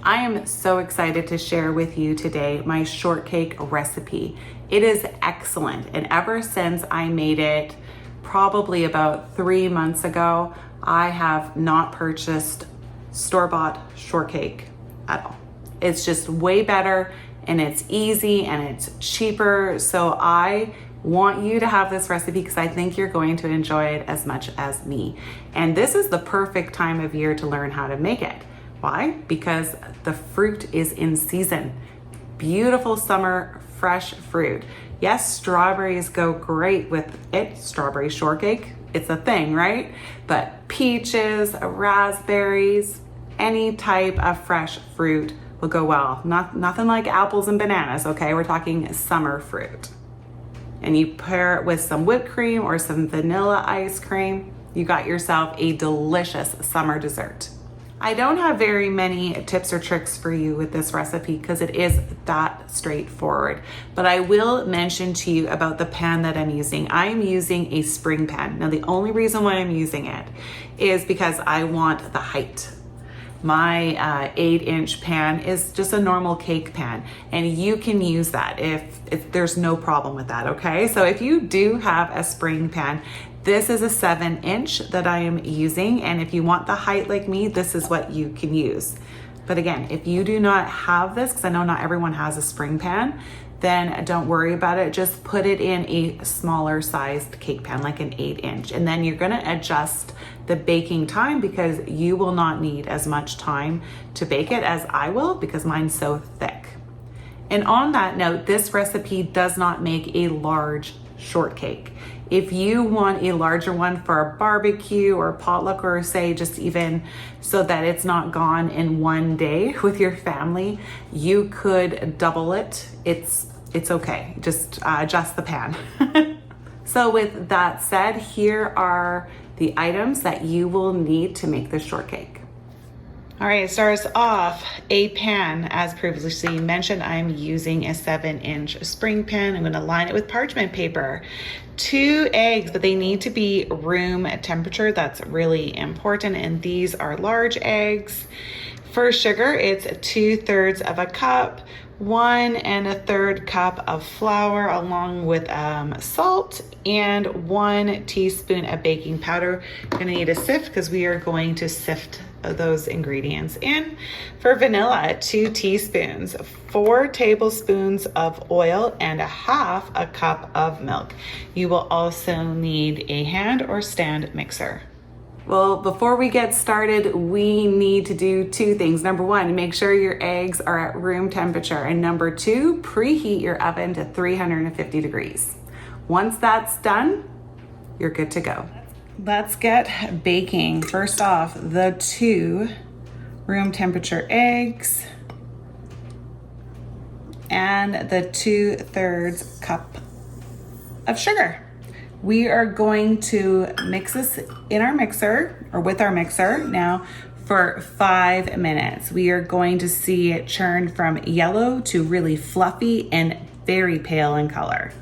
I am so excited to share with you today my shortcake recipe. It is excellent, and ever since I made it probably about 3 months ago, I have not purchased store-bought shortcake at all. It's just way better and it's easy and it's cheaper. So I want you to have this recipe because I think you're going to enjoy it as much as me. And this is the perfect time of year to learn how to make it. Why? Because the fruit is in season. Beautiful summer fresh fruit. Yes, strawberries go great with it. Strawberry shortcake, it's a thing, right? But peaches, raspberries, any type of fresh fruit will go well. Nothing like apples and bananas, okay? We're talking summer fruit. And you pair it with some whipped cream or some vanilla ice cream, you got yourself a delicious summer dessert. I don't have very many tips or tricks for you with this recipe because it is that straightforward, but I will mention to you about the pan that I'm using. I'm using a spring pan. Now, the only reason why I'm using it is because I want the height. My 8-inch pan is just a normal cake pan, and you can use that if there's no problem with that, okay? So if you do have a spring pan, this is a 7-inch that I am using, and if you want the height like me, this is what you can use. But again, if you do not have this, because I know not everyone has a spring pan, then don't worry about it. Just put it in a smaller sized cake pan, like an 8-inch. And then you're gonna adjust the baking time because you will not need as much time to bake it as I will because mine's so thick. And on that note, this recipe does not make a large shortcake. If you want a larger one for a barbecue or potluck, or say just even so that it's not gone in one day with your family, you could double it. It's okay, just adjust the pan. So with that said, here are the items that you will need to make this shortcake. All right, it starts off a pan. As previously mentioned, I'm using a 7-inch spring pan. I'm gonna line it with parchment paper. 2 eggs, but they need to be room temperature. That's really important, and these are large eggs. For sugar, it's 2/3 of a cup, 1 1/3 cup of flour, along with salt, and 1 teaspoon of baking powder. You're gonna need a sift because we are going to sift those ingredients in. For vanilla, 2 teaspoons, 4 tablespoons of oil, and 1/2 a cup of milk. You will also need a hand or stand mixer. Well, before we get started, we need to do 2 things. Number 1, make sure your eggs are at room temperature. And number 2, preheat your oven to 350 degrees. Once that's done, you're good to go. Let's get baking. First off, the 2 room temperature eggs and the 2/3 cup of sugar. We are going to mix this in our mixer or with our mixer now for 5 minutes. We are going to see it churn from yellow to really fluffy and very pale in color.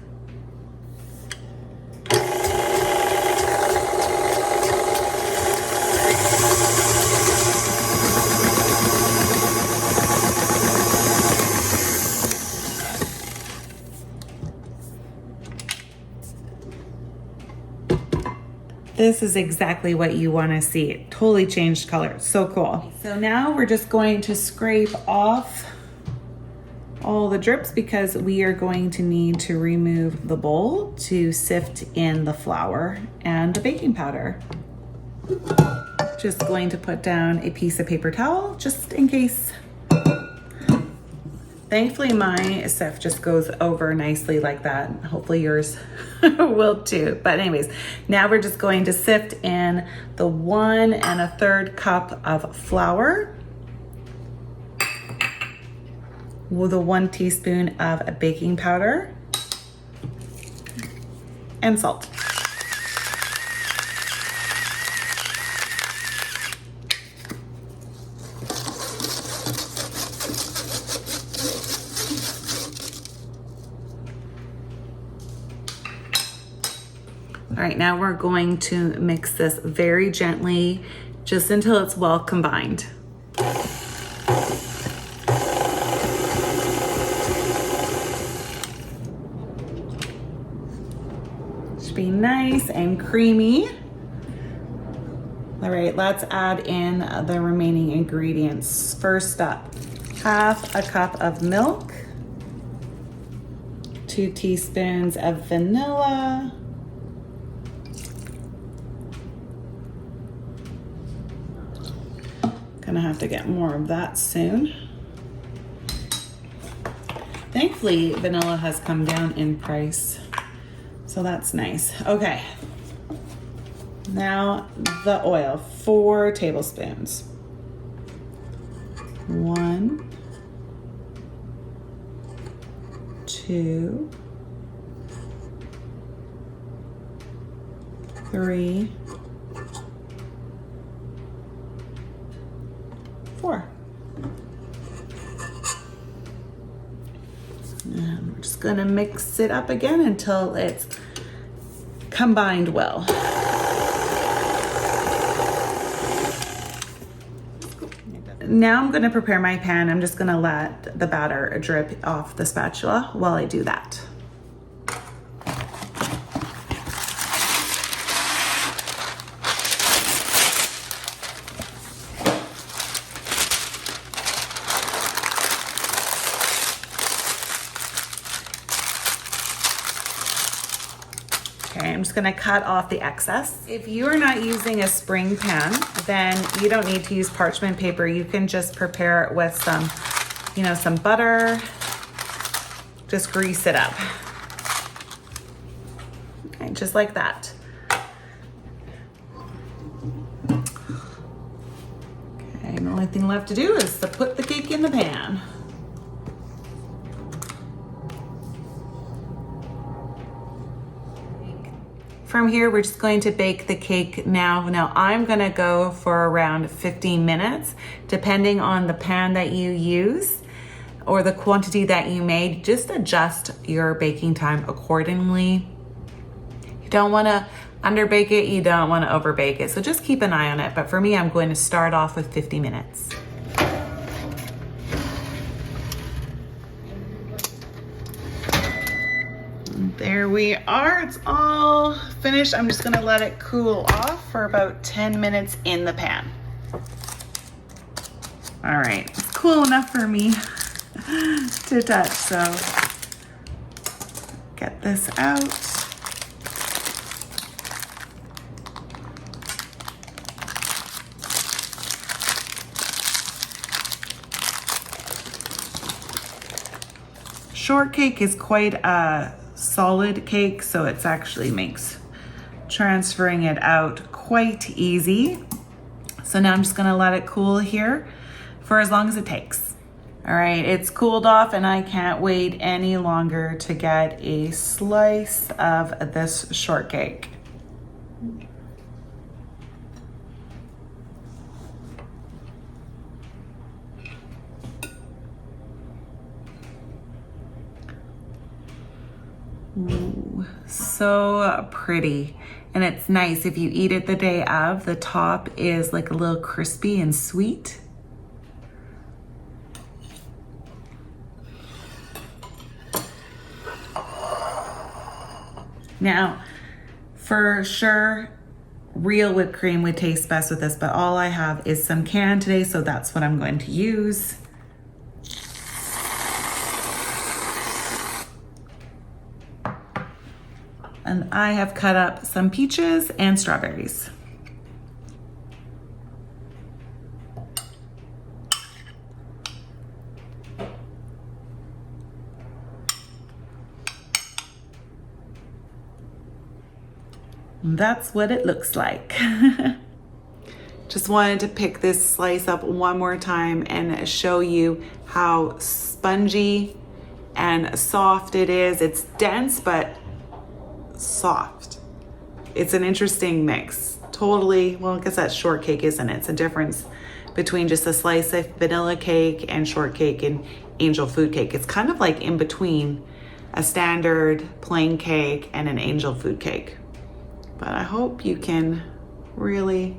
This is exactly what you want to see. It totally changed color. So cool. So now we're just going to scrape off all the drips because we are going to need to remove the bowl to sift in the flour and the baking powder. Just going to put down a piece of paper towel just in case. Thankfully, my sift just goes over nicely like that. Hopefully yours will too. But anyways, now we're just going to sift in the 1 1/3 cup of flour with a 1 teaspoon of baking powder and salt. All right, now we're going to mix this very gently, just until it's well combined. be nice and creamy. All right, let's add in the remaining ingredients. First up, 1/2 cup of milk, 2 teaspoons of vanilla, gonna have to get more of that soon. Thankfully, vanilla has come down in price, so that's nice. Okay, now the oil, 4 tablespoons. 1, 2, 3, 4. And we're just gonna mix it up again until it's combined well. Now I'm gonna prepare my pan. I'm just gonna let the batter drip off the spatula while I do that. Okay, I'm just gonna cut off the excess. If you are not using a spring pan, then you don't need to use parchment paper. You can just prepare it with some, some butter. Just grease it up. Okay, just like that. Okay, the only thing left to do is to put the cake in the pan. From here, we're just going to bake the cake now. Now I'm gonna go for around 15 minutes, depending on the pan that you use or the quantity that you made. Just adjust your baking time accordingly. You don't wanna underbake it, you don't wanna overbake it. So just keep an eye on it. But for me, I'm going to start off with 50 minutes. There we are, it's all finished. I'm just gonna let it cool off for about 10 minutes in the pan. All right, it's cool enough for me to touch, so get this out. Shortcake is quite a solid cake, so it's actually makes transferring it out quite easy. So now I'm just gonna let it cool here for as long as it takes. All right, it's cooled off and I can't wait any longer to get a slice of this shortcake. Ooh, so pretty. And it's nice if you eat it the day of, the top is like a little crispy and sweet. Now, for sure, real whipped cream would taste best with this, but all I have is some canned today, so that's what I'm going to use. And I have cut up some peaches and strawberries. That's what it looks like. Just wanted to pick this slice up one more time and show you how spongy and soft it is. It's dense, but soft. It's an interesting mix. Totally, well, I guess that's shortcake, isn't it? It's a difference between just a slice of vanilla cake and shortcake and angel food cake. It's kind of like in between a standard plain cake and an angel food cake. But I hope you can really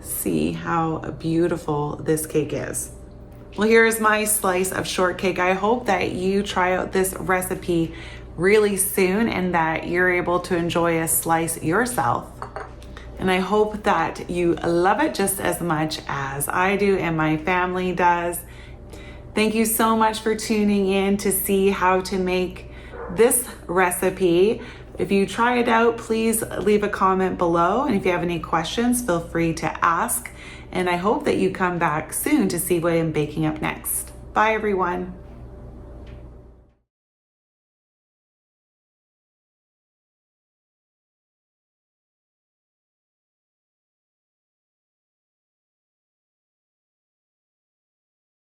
see how beautiful this cake is. Well, here's my slice of shortcake. I hope that you try out this recipe really soon and that you're able to enjoy a slice yourself. And I hope that you love it just as much as I do and my family does. Thank you so much for tuning in to see how to make this recipe. If you try it out, please leave a comment below. And if you have any questions, feel free to ask. And I hope that you come back soon to see what I'm baking up next. Bye, everyone.